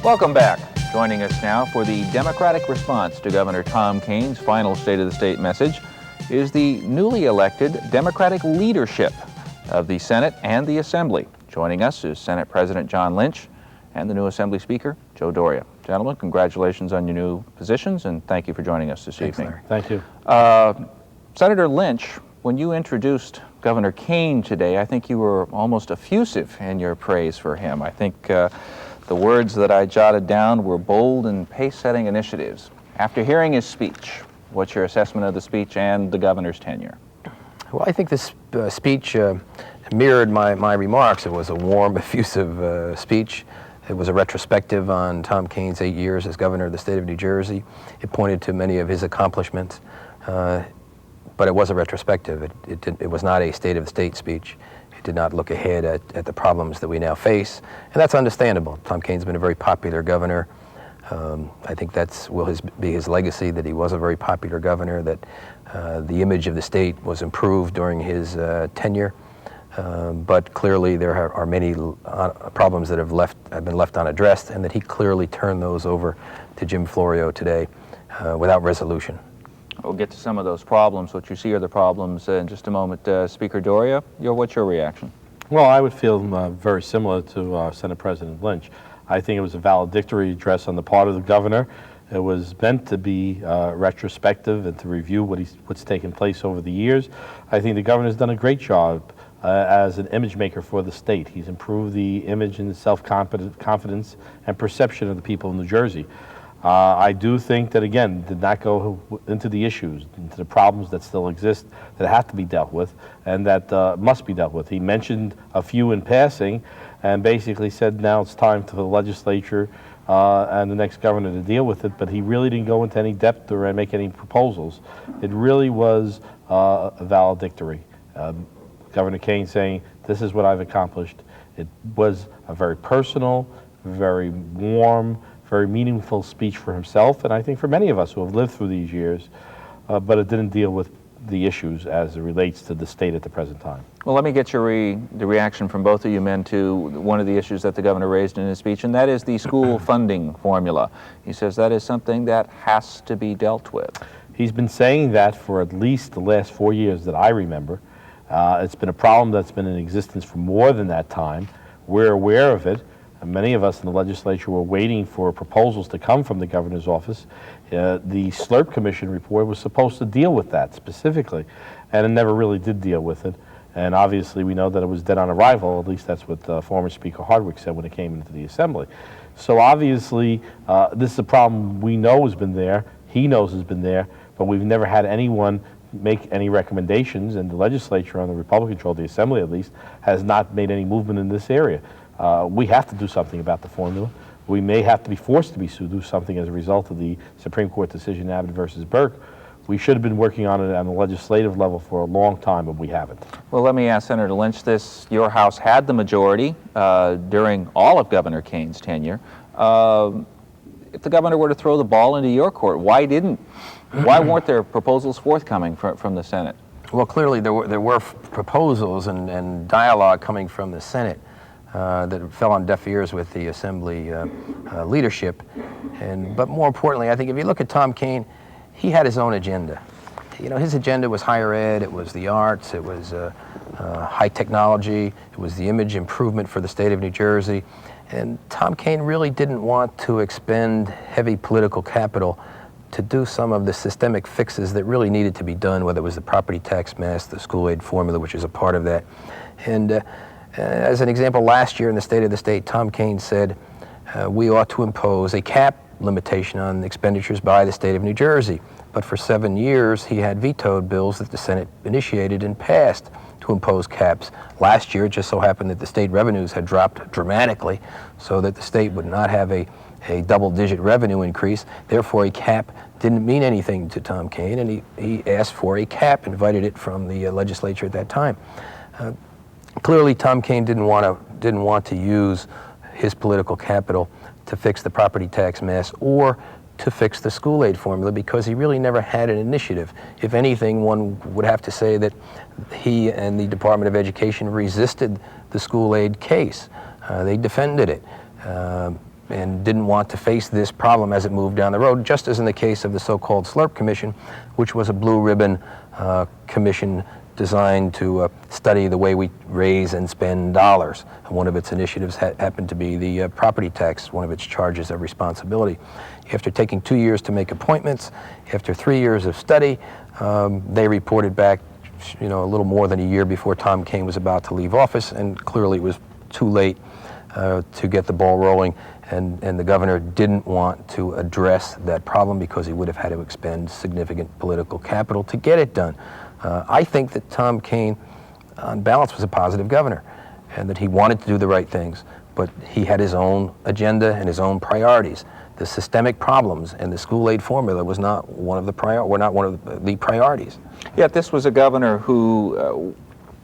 Welcome back. Joining us now for the Democratic response to Governor Tom Kean's final State of the State message is the newly elected Democratic leadership of the Senate and the Assembly. Joining us is Senate President John Lynch and the new Assembly Speaker, Joe Doria. Gentlemen, congratulations on your new positions, and thank you for joining us this evening. Larry. Thank you. Senator Lynch, when you introduced Governor Kean today, I think you were almost effusive in your praise for him. I think the words that I jotted down were bold and pace-setting initiatives. After hearing his speech, what's your assessment of the speech and the governor's tenure? Well, I think this speech mirrored my remarks. It was a warm, effusive speech. It was a retrospective on Tom Kean's 8 years as governor of the state of New Jersey. It pointed to many of his accomplishments, but it was a retrospective. It was not a State of the State speech. It did not look ahead at the problems that we now face, and that's understandable. Tom Kean's been a very popular governor. I think that will be his legacy, that he was a very popular governor, that the image of the state was improved during his tenure. But clearly there are many problems that have been left unaddressed, and that he clearly turned those over to Jim Florio today without resolution. We'll get to some of those problems. What you see are the problems in just a moment. Speaker Doria, what's your reaction? Well, I would feel very similar to Senate President Lynch. I think it was a valedictory address on the part of the governor. It was meant to be retrospective and to review what's taken place over the years. I think the governor's done a great job as an image maker for the state. He's improved the image and self-confidence and perception of the people of New Jersey. I do think that, again, did not go into the issues, into the problems that still exist, that have to be dealt with, and that must be dealt with. He mentioned a few in passing and basically said now it's time for the legislature and the next governor to deal with it, but he really didn't go into any depth or make any proposals. It really was a valedictory. Governor Kean saying, this is what I've accomplished. It was a very personal, very warm, very meaningful speech for himself, and I think for many of us who have lived through these years, but it didn't deal with the issues as it relates to the state at the present time. Well, let me get the reaction from both of you men to one of the issues that the governor raised in his speech, and that is the school funding formula. He says that is something that has to be dealt with. He's been saying that for at least the last 4 years that I remember. It's been a problem that's been in existence for more than that time. We're aware of it. And many of us in the legislature were waiting for proposals to come from the governor's office. The Slurp Commission report was supposed to deal with that specifically, and it never really did deal with it. And obviously we know that it was dead on arrival. At least that's what former Speaker Hardwick said when it came into the Assembly. So obviously this is a problem we know has been there, he knows has been there, but we've never had anyone make any recommendations, and the legislature, on the Republican control, the Assembly at least, has not made any movement in this area. We have to do something about the formula. We may have to be forced to do something as a result of the Supreme Court decision, Abbott versus Burke. We should have been working on it on the legislative level for a long time, but we haven't. Well, let me ask Senator Lynch this. Your House had the majority during all of Governor Kean's tenure. If the governor were to throw the ball into your court, why weren't there proposals forthcoming from the Senate? Well, clearly there were proposals and dialogue coming from the Senate that fell on deaf ears with the Assembly leadership. But more importantly, I think if you look at Tom Kean, he had his own agenda. You know, his agenda was higher ed, it was the arts, it was high technology, it was the image improvement for the state of New Jersey. And Tom Kean really didn't want to expend heavy political capital to do some of the systemic fixes that really needed to be done, whether it was the property tax mess, the school aid formula, which is a part of that. And as an example, last year in the State of the State, Tom Kean said we ought to impose a cap limitation on expenditures by the state of New Jersey. But for 7 years, he had vetoed bills that the Senate initiated and passed to impose caps. Last year, it just so happened that the state revenues had dropped dramatically so that the state would not have a double-digit revenue increase. Therefore, a cap didn't mean anything to Tom Kean, and he asked for a cap, invited it from the legislature at that time. Clearly, Tom Kean didn't want to use his political capital to fix the property tax mess or to fix the school aid formula, because he really never had an initiative. If anything, one would have to say that he and the Department of Education resisted the school aid case. They defended it. and didn't want to face this problem as it moved down the road, just as in the case of the so-called SLURP Commission, which was a blue ribbon commission designed to study the way we raise and spend dollars. And one of its initiatives happened to be the property tax, one of its charges of responsibility. After taking 2 years to make appointments, after 3 years of study, they reported back, a little more than a year before Tom Kean was about to leave office, and clearly it was too late to get the ball rolling, and the governor didn't want to address that problem because he would have had to expend significant political capital to get it done. I think that Tom Kean, on balance, was a positive governor, and that he wanted to do the right things, but he had his own agenda and his own priorities. The systemic problems and the school aid formula was not one of the priorities. Yet this was a governor who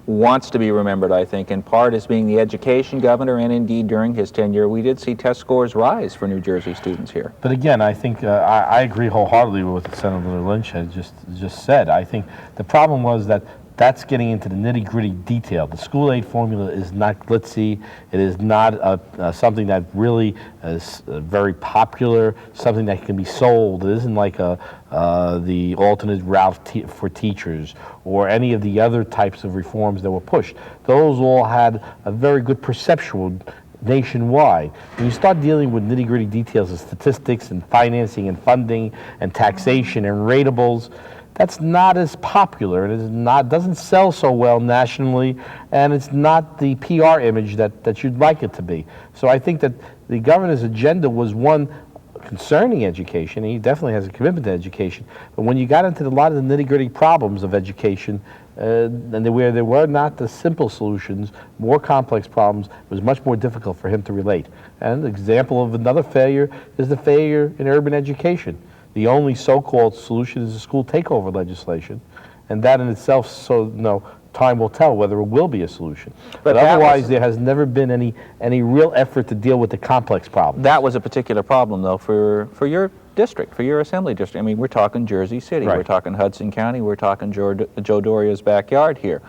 wants to be remembered, I think, in part as being the education governor, and indeed during his tenure we did see test scores rise for New Jersey students here. But again, I think I agree wholeheartedly with what Senator Lynch had just said. I think the problem was that that's getting into the nitty-gritty detail. The school aid formula is not glitzy. It is not something that really is very popular, something that can be sold. It isn't like the alternate route for teachers or any of the other types of reforms that were pushed. Those all had a very good perceptual nationwide. When you start dealing with nitty-gritty details of statistics and financing and funding and taxation and rateables, that's not as popular. It is not, doesn't sell so well nationally, and it's not the PR image that you'd like it to be. So I think that the governor's agenda was one concerning education. He definitely has a commitment to education. But when you got into a lot of the nitty-gritty problems of education, and where there were not the simple solutions, more complex problems, it was much more difficult for him to relate. And an example of another failure is the failure in urban education. The only so-called solution is the school takeover legislation, and that in itself, time will tell whether it will be a solution. But otherwise, there has never been any real effort to deal with the complex problem. That was a particular problem, though, for your district, for your assembly district. I mean, we're talking Jersey City, right. We're talking Hudson County, we're talking Joe Doria's backyard here.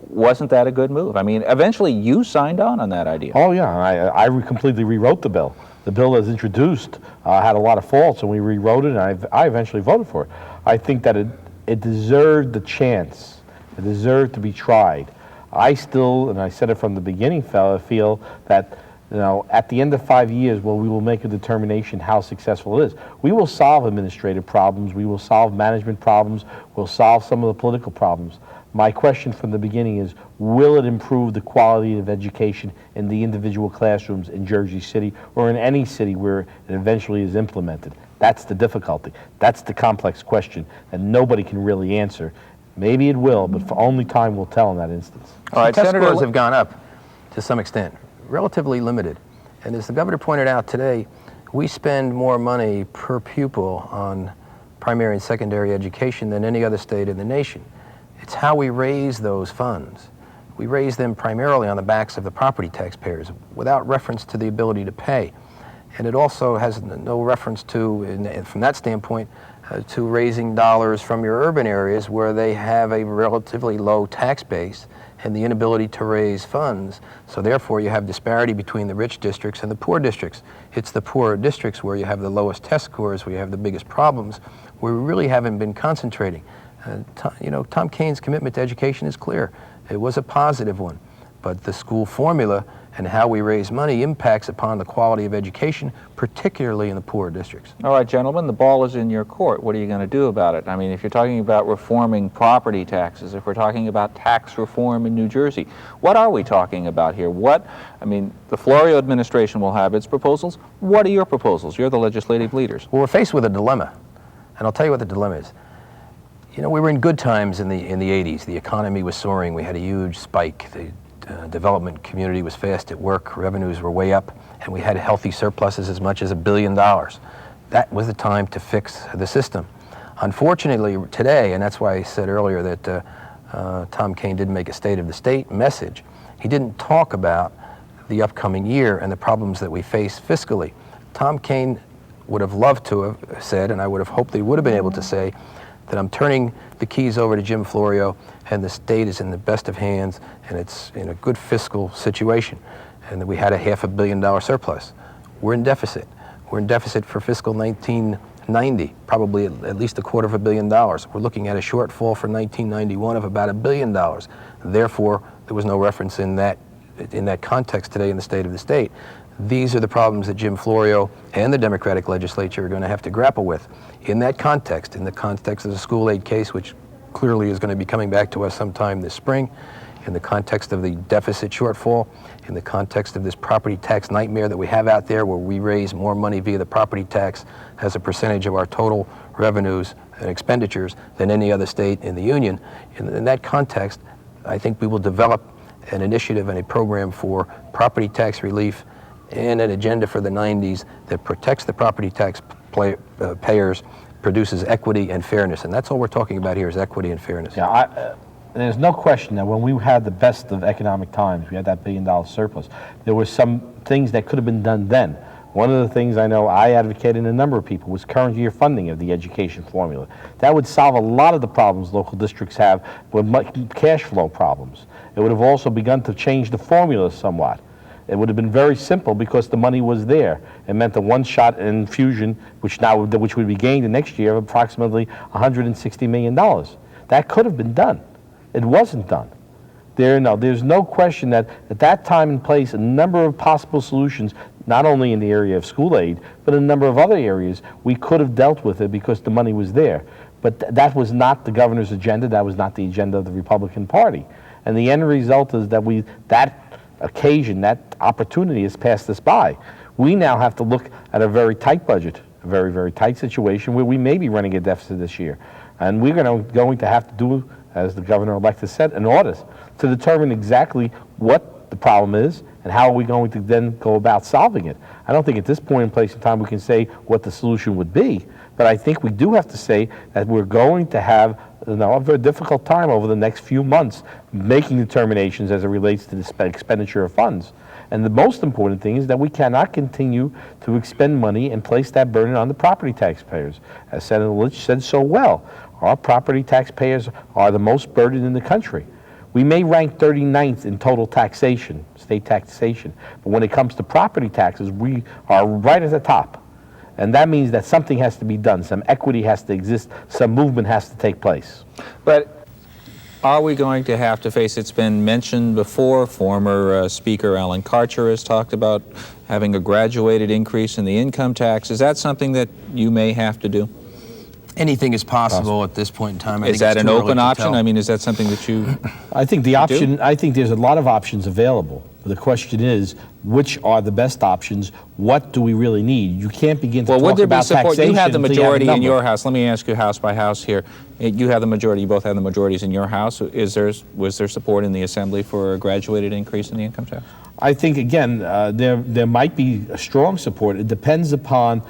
Wasn't that a good move? I mean, eventually you signed on that idea. Oh yeah, I completely rewrote the bill. The bill as introduced had a lot of faults, and we rewrote it, and I eventually voted for it. I think that it deserved the chance. It deserved to be tried. I still, and I said it from the beginning, feel that at the end of 5 years, we will make a determination how successful it is. We will solve administrative problems. We will solve management problems. We'll solve some of the political problems. My question from the beginning is, will it improve the quality of education in the individual classrooms in Jersey City or in any city where it eventually is implemented? That's the difficulty. That's the complex question that nobody can really answer. Maybe it will, but only time will tell in that instance. All right, test scores have gone up to some extent, relatively limited. And as the governor pointed out today, we spend more money per pupil on primary and secondary education than any other state in the nation. It's how we raise those funds. We raise them primarily on the backs of the property taxpayers without reference to the ability to pay. And it also has no reference to, from that standpoint, to raising dollars from your urban areas where they have a relatively low tax base and the inability to raise funds. So therefore you have disparity between the rich districts and the poor districts. It's the poorer districts where you have the lowest test scores, where you have the biggest problems, where we really haven't been concentrating. Tom Kean's commitment to education is clear. It was a positive one, but the school formula and how we raise money impacts upon the quality of education, particularly in the poorer districts. All right, gentlemen, the ball is in your court. What are you going to do about it? I mean, if you're talking about reforming property taxes, if we're talking about tax reform in New Jersey, what are we talking about here? The Florio administration will have its proposals. What are your proposals? You're the legislative leaders. Well, we're faced with a dilemma, and I'll tell you what the dilemma is. We were in good times in the 80s. The economy was soaring. We had a huge spike. The development community was fast at work. Revenues were way up, and we had healthy surpluses as much as $1 billion. That was the time to fix the system. Unfortunately, today, and that's why I said earlier that Tom Kean didn't make a State of the State message, he didn't talk about the upcoming year and the problems that we face fiscally. Tom Kean would have loved to have said, and I would have hoped that he would have been able to say, that I'm turning the keys over to Jim Florio, and the state is in the best of hands, and it's in a good fiscal situation, and that we had a $500 million surplus. we're in deficit. We're in deficit for fiscal 1990, probably at least $250 million. We're looking at a shortfall for 1991 of about $1 billion. Therefore, there was no reference in that context today in the state of the state. These are the problems that Jim Florio and the Democratic legislature are going to have to grapple with. In that context, in the context of the school aid case, which clearly is going to be coming back to us sometime this spring, in the context of the deficit shortfall, in the context of this property tax nightmare that we have out there where we raise more money via the property tax as a percentage of our total revenues and expenditures than any other state in the union. In that context, I think we will develop an initiative and a program for property tax relief and an agenda for the 90s that protects the property tax payers, produces equity and fairness. And that's all we're talking about here is equity and fairness. Yeah, there's no question that when we had the best of economic times, we had that $1 billion surplus, there were some things that could have been done then. One of the things I know I advocated and a number of people was current year funding of the education formula. That would solve a lot of the problems local districts have with cash flow problems. It would have also begun to change the formula somewhat. It would have been very simple because the money was there. It meant a one-shot infusion, which would be gained the next year of approximately $160 million. That could have been done. It wasn't done. There's no question that at that time and place, a number of possible solutions, not only in the area of school aid, but in a number of other areas, we could have dealt with it because the money was there. But that was not the governor's agenda. That was not the agenda of the Republican Party. And the end result is that that occasion, that opportunity has passed us by. We now have to look at a very tight budget, a very, very tight situation where we may be running a deficit this year. And we're going to have to do, as the governor-elect has said, an audit to determine exactly what the problem is and how are we going to then go about solving it. I don't think at this point in place in time we can say what the solution would be, but I think we do have to say that we're going to have a very difficult time over the next few months making determinations as it relates to the expenditure of funds. And the most important thing is that we cannot continue to expend money and place that burden on the property taxpayers. As Senator Lynch said so well, our property taxpayers are the most burdened in the country. We may rank 39th in total taxation, state taxation, but when it comes to property taxes, we are right at the top. And that means that something has to be done, some equity has to exist, some movement has to take place. But are we going to have to face, it's been mentioned before, former Speaker Alan Karcher has talked about having a graduated increase in the income tax. Is that something that you may have to do? Anything is possible at this point in time. Is that an open option? I mean, is that something that you I think the option, I think there's a lot of options available. The question is, which are the best options? What do we really need? You can't begin to talk about taxation. You have the until majority you have a in your number. house. Let me ask you house by house here. You have the majority, you both have the majorities in your house. Was there support in the Assembly for a graduated increase in the income tax? I think, again, there might be a strong support. It depends upon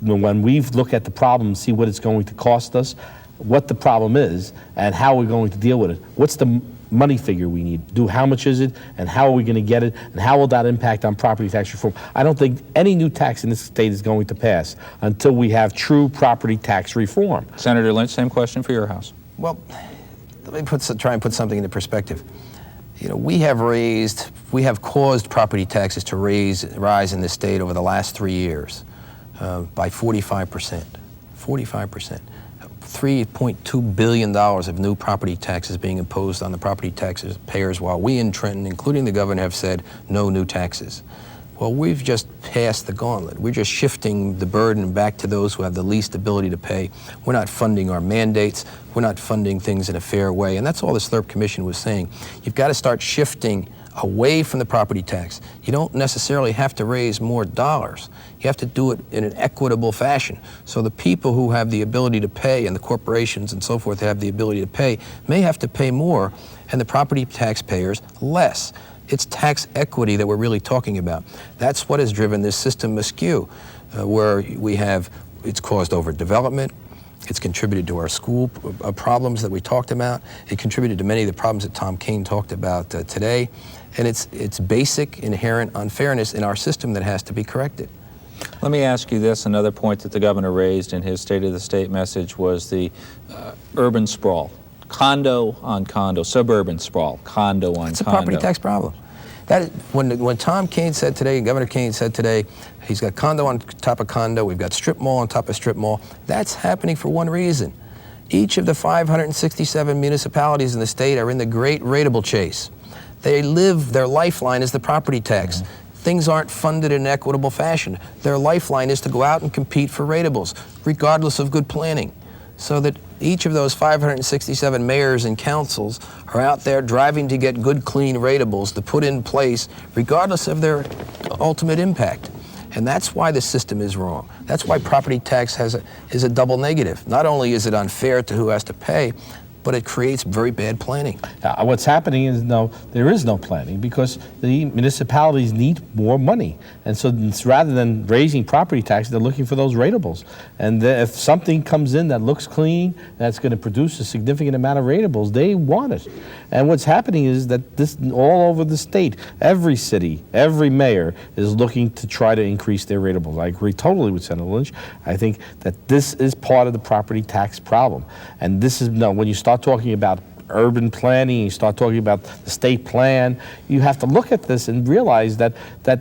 when we look at the problem, see what it's going to cost us, what the problem is, and how we're going to deal with it. What's the money figure we need? How much is it, and how are we going to get it, and how will that impact on property tax reform? I don't think any new tax in this state is going to pass until we have true property tax reform. Senator Lynch, same question for your house. Well, let me try and put something into perspective. You know, we have caused property taxes to rise in this state over the last 3 years by 45%. 45%. $3.2 billion of new property taxes being imposed on the property taxes payers, while we in Trenton, including the governor, have said no new taxes. Well, we've just passed the gauntlet. We're just shifting the burden back to those who have the least ability to pay. We're not funding our mandates. We're not funding things in a fair way. And that's all the Stuelpnagel Commission was saying. You've got to start shifting away from the property tax. You don't necessarily have to raise more dollars. You have to do it in an equitable fashion. So the people who have the ability to pay and the corporations and so forth that have the ability to pay may have to pay more and the property taxpayers less. It's tax equity that we're really talking about. That's what has driven this system askew, where it's caused overdevelopment. It's contributed to our school problems that we talked about. It contributed to many of the problems that Tom Kean talked about today. And it's basic, inherent unfairness in our system that has to be corrected. Let me ask you this. Another point that the governor raised in his State of the State message was the urban sprawl. Condo on condo, suburban sprawl, condo on condo. It's a property tax problem. When Tom Kean said today, Governor Kean said today, he's got condo on top of condo, we've got strip mall on top of strip mall, that's happening for one reason. Each of the 567 municipalities in the state are in the great rateable chase. They live, their lifeline is the property tax. Things aren't funded in an equitable fashion. Their lifeline is to go out and compete for ratables, regardless of good planning. So that each of those 567 mayors and councils are out there driving to get good, clean ratables to put in place, regardless of their ultimate impact. And that's why the system is wrong. That's why property tax is a double negative. Not only is it unfair to who has to pay, but it creates very bad planning. What's happening is there is no planning because the municipalities need more money. And so rather than raising property taxes, they're looking for those ratables. And if something comes in that looks clean, that's going to produce a significant amount of ratables, they want it. And what's happening is that this all over the state, every city, every mayor is looking to try to increase their ratables. I agree totally with Senator Lynch. I think that this is part of the property tax problem. And this is, when you start talking about urban planning, you start talking about the state plan, you have to look at this and realize that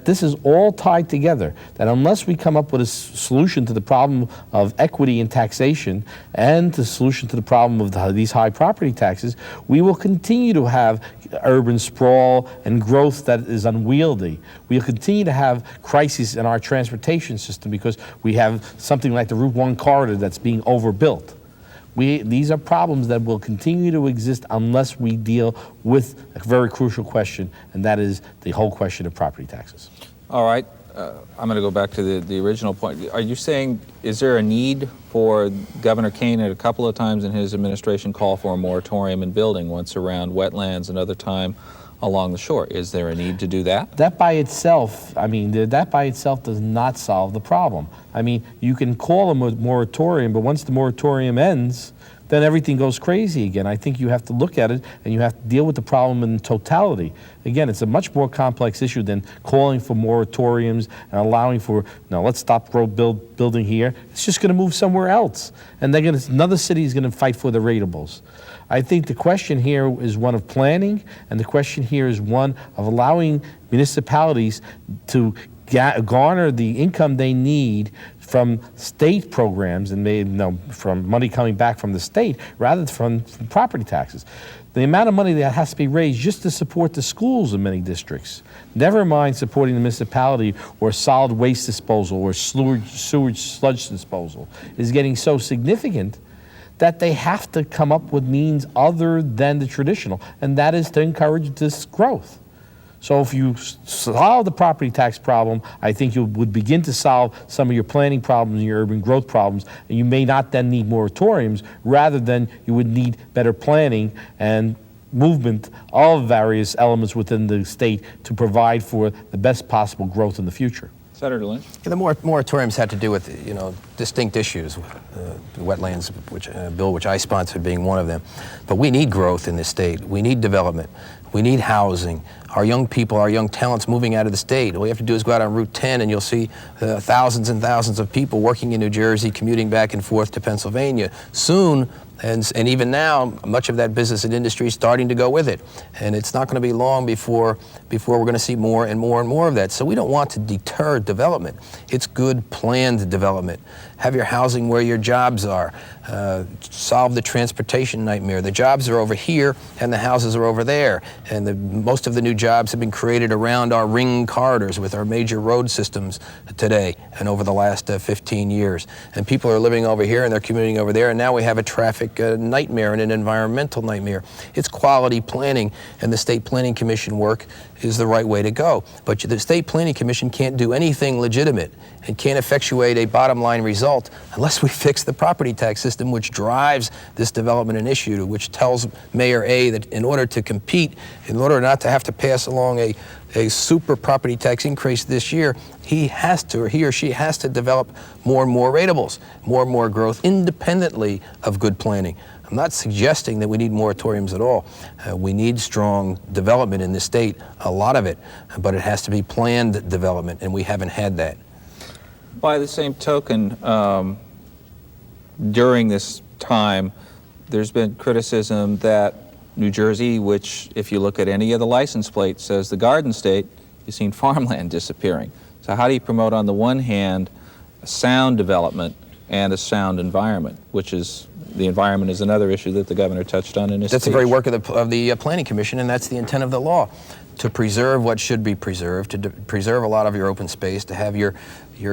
this is all tied together, that unless we come up with a solution to the problem of equity in taxation and the solution to the problem of these high property taxes, we will continue to have urban sprawl and growth that is unwieldy. We'll continue to have crises in our transportation system because we have something like the Route 1 corridor that's being overbuilt. These are problems that will continue to exist unless we deal with a very crucial question, and that is the whole question of property taxes. All right. I'm going to go back to the original point. Are you saying, is there a need for Governor Kean at a couple of times in his administration call for a moratorium in building, once around wetlands, another time along the shore? Is there a need to do that? That by itself, that by itself does not solve the problem. You can call a moratorium, but once the moratorium ends, then everything goes crazy again. I think you have to look at it and you have to deal with the problem in totality. Again, it's a much more complex issue than calling for moratoriums and allowing for, no, let's stop building here. It's just going to move somewhere else. And another city is going to fight for the ratables. I think the question here is one of planning, and the question here is one of allowing municipalities to garner the income they need from state programs and from money coming back from the state rather than from property taxes. The amount of money that has to be raised just to support the schools in many districts, never mind supporting the municipality or solid waste disposal or sewage sludge disposal, is getting so significant that they have to come up with means other than the traditional, and that is to encourage this growth. So if you solve the property tax problem, I think you would begin to solve some of your planning problems and your urban growth problems, and you may not then need moratoriums, rather than you would need better planning and movement of various elements within the state to provide for the best possible growth in the future. Senator Lynch? Yeah, the moratoriums had to do with distinct issues, the wetlands bill, which I sponsored, being one of them. But we need growth in this state. We need development. We need housing. Our young people, our young talents moving out of the state. All you have to do is go out on Route 10 and you'll see thousands and thousands of people working in New Jersey, commuting back and forth to Pennsylvania. Soon, and even now, much of that business and industry is starting to go with it. And it's not going to be long before we're going to see more and more and more of that. So we don't want to deter development. It's good planned development. Have your housing where your jobs are. Solve the transportation nightmare. The jobs are over here and the houses are over there. And most of the new jobs have been created around our ring corridors with our major road systems today and over the last 15 years. And people are living over here and they're commuting over there, and now we have a traffic nightmare and an environmental nightmare. It's quality planning, and the State Planning Commission work is the right way to go. But the State Planning Commission can't do anything legitimate and can't effectuate a bottom line result unless we fix the property tax system, which drives this development initiative, which tells Mayor A that in order to compete, in order not to have to pass along a super property tax increase this year, he or she has to develop more and more ratables, more and more growth independently of good planning. I'm not suggesting that we need moratoriums at all. We need strong development in this state, a lot of it, but it has to be planned development, and we haven't had that. By the same token, during this time, there's been criticism that New Jersey, which, if you look at any of the license plates, says the Garden State, you've seen farmland disappearing. So how do you promote, on the one hand, a sound development and a sound environment, which is, the environment is another issue that the governor touched on in his speech. That's the very work of the Planning Commission, and that's the intent of the law, to preserve what should be preserved, to preserve a lot of your open space, to have your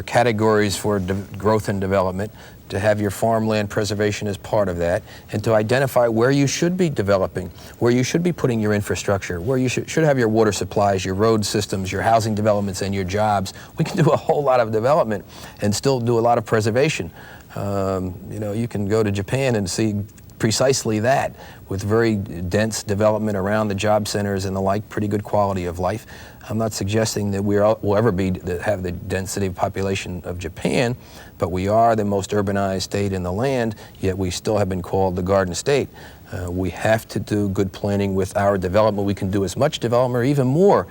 categories for growth and development, to have your farmland preservation as part of that, and to identify where you should be developing, where you should be putting your infrastructure, where you should have your water supplies, your road systems, your housing developments, and your jobs. We can do a whole lot of development and still do a lot of preservation. You know, you can go to Japan and see precisely that, with very dense development around the job centers and the like, pretty good quality of life. I'm not suggesting that we'll ever have the density of population of Japan, but we are the most urbanized state in the land, yet we still have been called the Garden State. We have to do good planning with our development. We can do as much development or even more,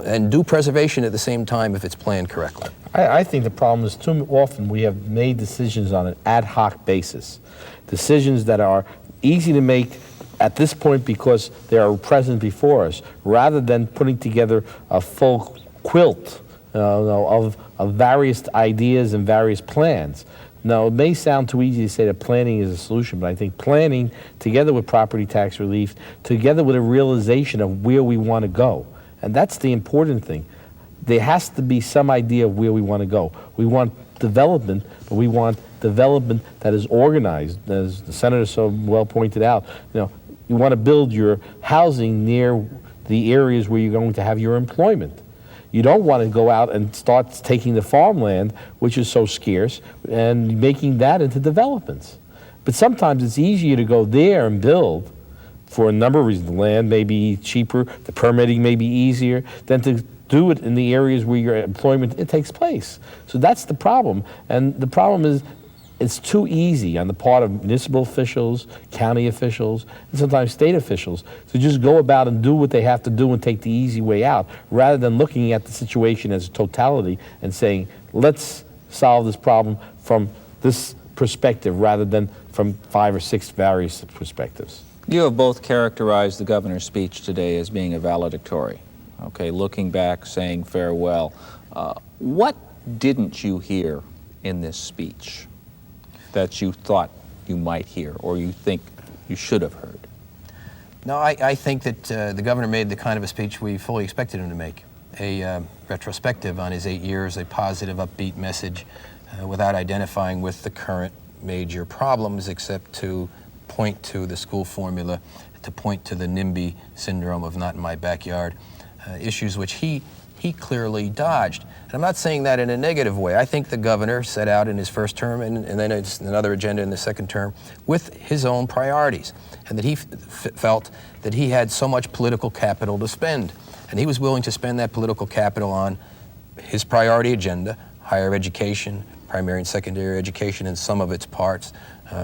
and do preservation at the same time if it's planned correctly. I think the problem is too often we have made decisions on an ad hoc basis. Decisions that are easy to make at this point because they are present before us, rather than putting together a full quilt of various ideas and various plans. Now, it may sound too easy to say that planning is a solution, but I think planning, together with property tax relief, together with a realization of where we want to go, and that's the important thing. There has to be some idea of where we want to go. We want development, but we want development that is organized. As the senator so well pointed out, you want to build your housing near the areas where you're going to have your employment. You don't want to go out and start taking the farmland, which is so scarce, and making that into developments. But sometimes it's easier to go there and build for a number of reasons. The land may be cheaper, the permitting may be easier, than to do it in the areas where your employment takes place. So that's the problem. And the problem is it's too easy on the part of municipal officials, county officials, and sometimes state officials to just go about and do what they have to do and take the easy way out, rather than looking at the situation as a totality and saying, let's solve this problem from this perspective rather than from 5 or 6 various perspectives. You have both characterized the governor's speech today as being a valedictory. Okay, looking back, saying farewell. What didn't you hear in this speech that you thought you might hear, or you think you should have heard? No, I think that the governor made the kind of a speech we fully expected him to make. A retrospective on his 8 years, a positive, upbeat message without identifying with the current major problems, except to point to the school formula, to point to the NIMBY syndrome of not in my backyard, issues which he clearly dodged. And I'm not saying that in a negative way. I think the governor set out in his first term, and then it's another agenda in the second term, with his own priorities, and that he felt that he had so much political capital to spend. And he was willing to spend that political capital on his priority agenda, higher education, primary and secondary education in some of its parts,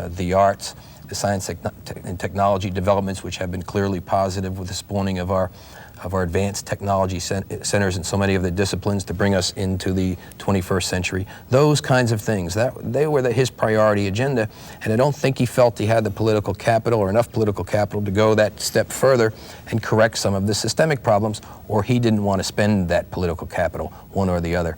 the arts, the science and technology developments, which have been clearly positive with the spawning of our advanced technology centers in so many of the disciplines to bring us into the 21st century. Those kinds of things, they were his priority agenda, and I don't think he felt he had the political capital or enough political capital to go that step further and correct some of the systemic problems, or he didn't want to spend that political capital, one or the other.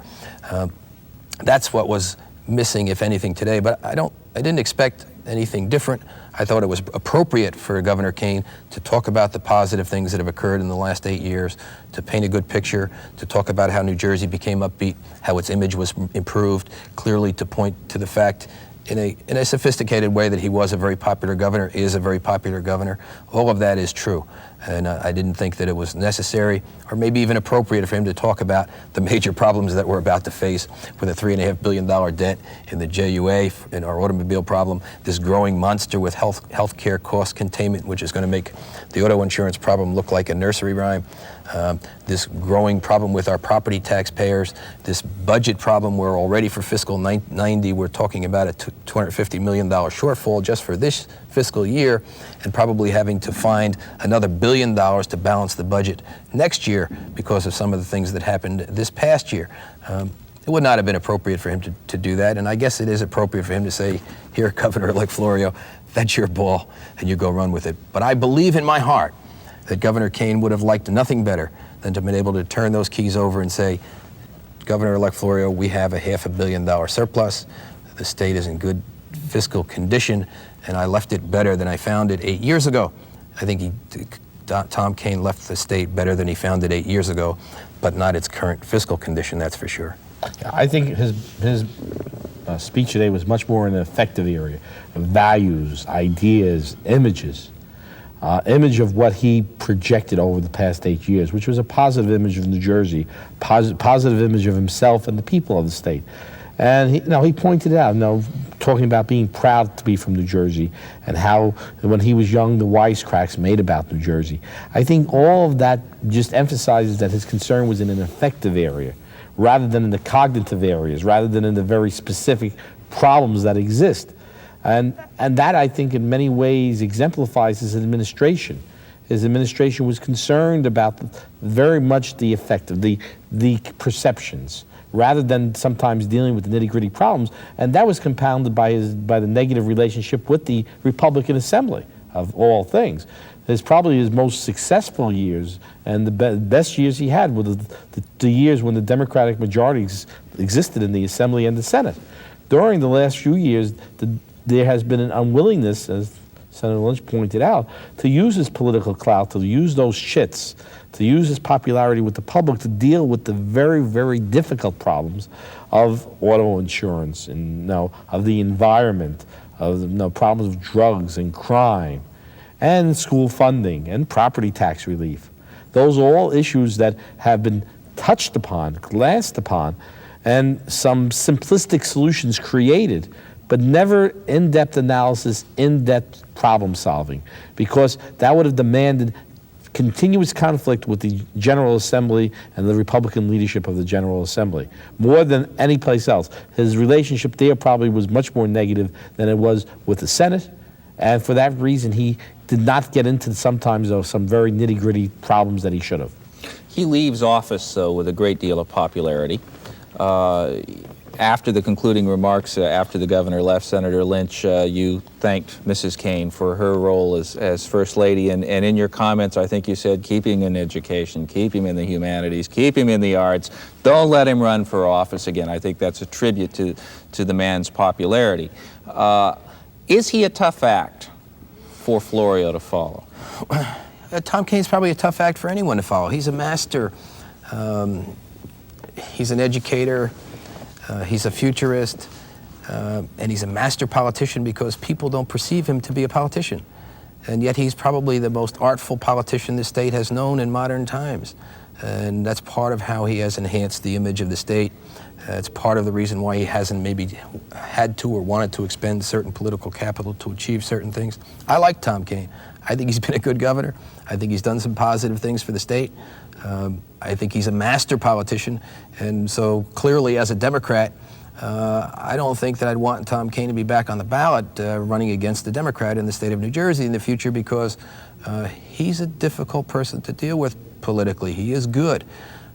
That's what was missing, if anything, today, but I didn't expect anything different. I thought it was appropriate for Governor Kean to talk about the positive things that have occurred in the last 8 years, to paint a good picture, to talk about how New Jersey became upbeat, how its image was improved, clearly to point to the fact in a sophisticated way that he was a very popular governor, is a very popular governor. All of that is true. And I didn't think that it was necessary or maybe even appropriate for him to talk about the major problems that we're about to face with a $3.5 billion debt in the JUA, in our automobile problem, this growing monster with health care cost containment, which is going to make the auto insurance problem look like a nursery rhyme, this growing problem with our property taxpayers, this budget problem where already for fiscal 90 we're talking about a $250 million shortfall just for this fiscal year, and probably having to find another $1 billion to balance the budget next year because of some of the things that happened this past year. it would not have been appropriate for him to do that, and I guess it is appropriate for him to say, here, Governor-elect Florio, that's your ball, and you go run with it. But I believe in my heart that Governor Kean would have liked nothing better than to have been able to turn those keys over and say, Governor-elect Florio, we have a $500 million surplus. The state is in good fiscal condition, and I left it better than I found it 8 years ago. I think Tom Kean left the state better than he found it 8 years ago, but not its current fiscal condition, that's for sure. I think his speech today was much more in an effective area of values, ideas, images. Image of what he projected over the past 8 years, which was a positive image of New Jersey, positive image of himself and the people of the state. And he pointed out, talking about being proud to be from New Jersey and how when he was young, the wisecracks made about New Jersey. I think all of that just emphasizes that his concern was in an effective area rather than in the cognitive areas, rather than in the very specific problems that exist. And that, I think, in many ways exemplifies his administration. His administration was concerned about very much the effect of the perceptions, rather than sometimes dealing with the nitty-gritty problems. And that was compounded by the negative relationship with the Republican Assembly, of all things. It's probably his most successful years, and the best years he had were the years when the Democratic majorities existed in the Assembly and the Senate. During the last few years, there has been an unwillingness, as Senator Lynch pointed out, to use his political clout, to use those shits, to use his popularity with the public to deal with the very, very difficult problems of auto insurance and of the environment, of the problems of drugs and crime, and school funding and property tax relief. Those are all issues that have been touched upon, glanced upon, and some simplistic solutions created, but never in-depth analysis, in-depth problem solving, because that would have demanded continuous conflict with the General Assembly and the Republican leadership of the General Assembly, more than any place else. His relationship there probably was much more negative than it was with the Senate, and for that reason he did not get into sometimes some very nitty-gritty problems that he should have. He leaves office, though, with a great deal of popularity. After the concluding remarks, after the governor left, Senator Lynch, you thanked Mrs. Kean for her role as First Lady, and in your comments, I think you said, keep him in education, keep him in the humanities, keep him in the arts, don't let him run for office again. I think that's a tribute to the man's popularity. Is he a tough act for Florio to follow? Tom Kean's probably a tough act for anyone to follow. He's a master. He's an educator. He's a futurist, and he's a master politician because people don't perceive him to be a politician. And yet he's probably the most artful politician the state has known in modern times. And that's part of how he has enhanced the image of the state. It's part of the reason why he hasn't maybe had to or wanted to expend certain political capital to achieve certain things. I like Tom Kean. I think he's been a good governor. I think he's done some positive things for the state. I think he's a master politician, and so clearly as a Democrat, I don't think that I'd want Tom Kean to be back on the ballot running against the Democrat in the state of New Jersey in the future, because he's a difficult person to deal with politically. He is good,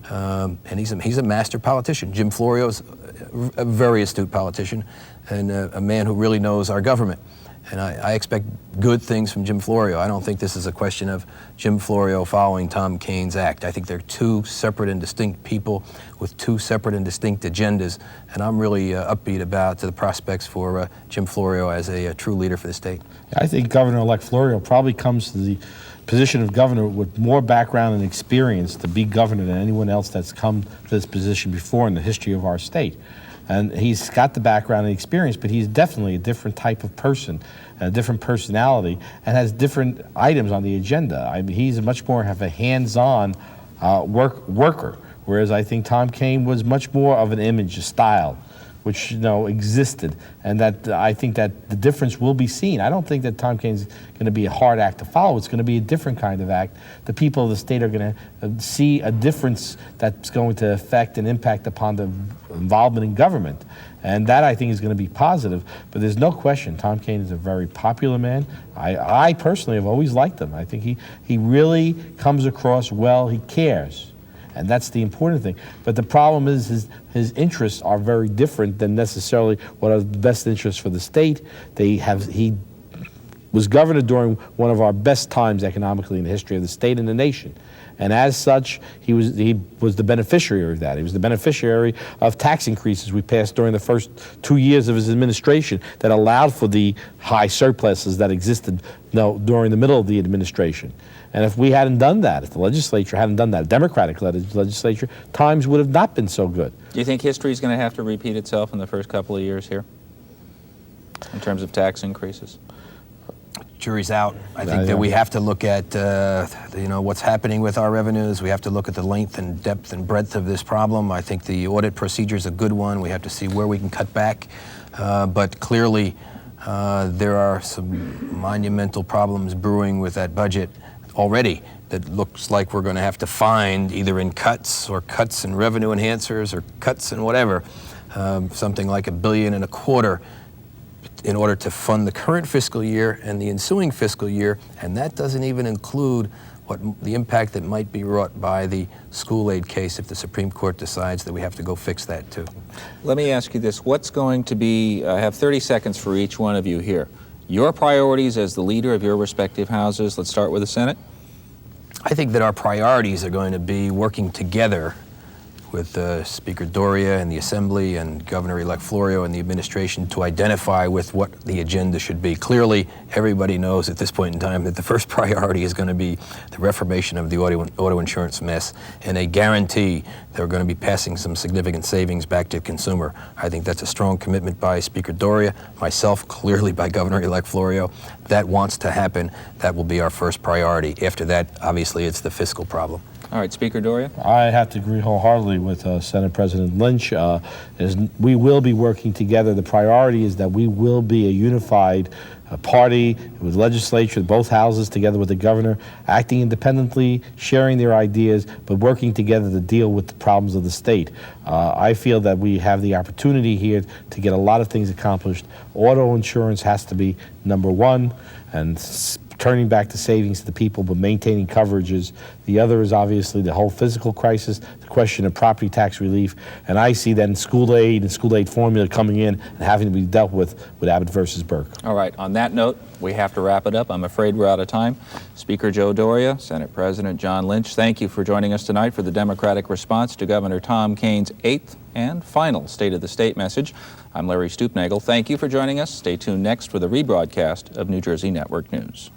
and he's a master politician. Jim Florio's a very astute politician and a man who really knows our government. And I expect good things from Jim Florio. I don't think this is a question of Jim Florio following Tom Kean's act. I think they're two separate and distinct people with two separate and distinct agendas. And I'm really upbeat about the prospects for Jim Florio as a true leader for the state. I think Governor-elect Florio probably comes to the position of governor with more background and experience to be governor than anyone else that's come to this position before in the history of our state. And he's got the background and experience, but he's definitely a different type of person, a different personality, and has different items on the agenda. I mean, he's much more of a hands-on worker, whereas I think Tom Kean was much more of an image, a style, which existed, and that I think that the difference will be seen. I don't think that Tom Kean's going to be a hard act to follow. It's going to be a different kind of act. The people of the state are going to see a difference that's going to affect and impact upon the involvement in government, and that I think is going to be positive. But there's no question Tom Kean is a very popular man. I personally have always liked him. I think he really comes across well. He cares. And that's the important thing. But the problem is his interests are very different than necessarily what are the best interests for the state. He was governor during one of our best times economically in the history of the state and the nation. And as such, he was the beneficiary of that. He was the beneficiary of tax increases we passed during the first 2 years of his administration that allowed for the high surpluses that existed during the middle of the administration. And if we hadn't done that, if the legislature hadn't done that, a Democratic legislature, times would have not been so good. Do you think history is going to have to repeat itself in the first couple of years here in terms of tax increases? Jury's out. I think that we have to look at what's happening with our revenues. We have to look at the length and depth and breadth of this problem. I think the audit procedure is a good one. We have to see where we can cut back. But clearly, there are some monumental problems brewing with that budget already that looks like we're going to have to find either in cuts or cuts in revenue enhancers or cuts in whatever, something like $1.25 billion in order to fund the current fiscal year and the ensuing fiscal year, and that doesn't even include the impact that might be wrought by the school aid case if the Supreme Court decides that we have to go fix that too. Let me ask you this. What's going to be, I have 30 seconds for each one of you here. Your priorities as the leader of your respective houses. Let's start with the Senate. I think that our priorities are going to be working together with Speaker Doria and the Assembly and Governor-elect Florio and the administration to identify with what the agenda should be. Clearly, everybody knows at this point in time that the first priority is going to be the reformation of the auto insurance mess and a guarantee that we're going to be passing some significant savings back to the consumer. I think that's a strong commitment by Speaker Doria, myself, clearly by Governor-elect Florio. That wants to happen. That will be our first priority. After that, obviously, it's the fiscal problem. All right, Speaker Doria. I have to agree wholeheartedly with Senate President Lynch. We will be working together. The priority is that we will be a unified party with legislature, both houses, together with the governor, acting independently, sharing their ideas, but working together to deal with the problems of the state. I feel that we have the opportunity here to get a lot of things accomplished. Auto insurance has to be number one, and turning back the savings to the people, but maintaining coverages. The other is obviously the whole physical crisis, the question of property tax relief, and I see then school aid and school aid formula coming in and having to be dealt with Abbott versus Burke. All right, on that note, we have to wrap it up. I'm afraid we're out of time. Speaker Joe Doria, Senate President John Lynch, thank you for joining us tonight for the Democratic response to Governor Tom Kean's 8th and final State of the State message. I'm Larry Stuelpnagel. Thank you for joining us. Stay tuned next for the rebroadcast of New Jersey Network News.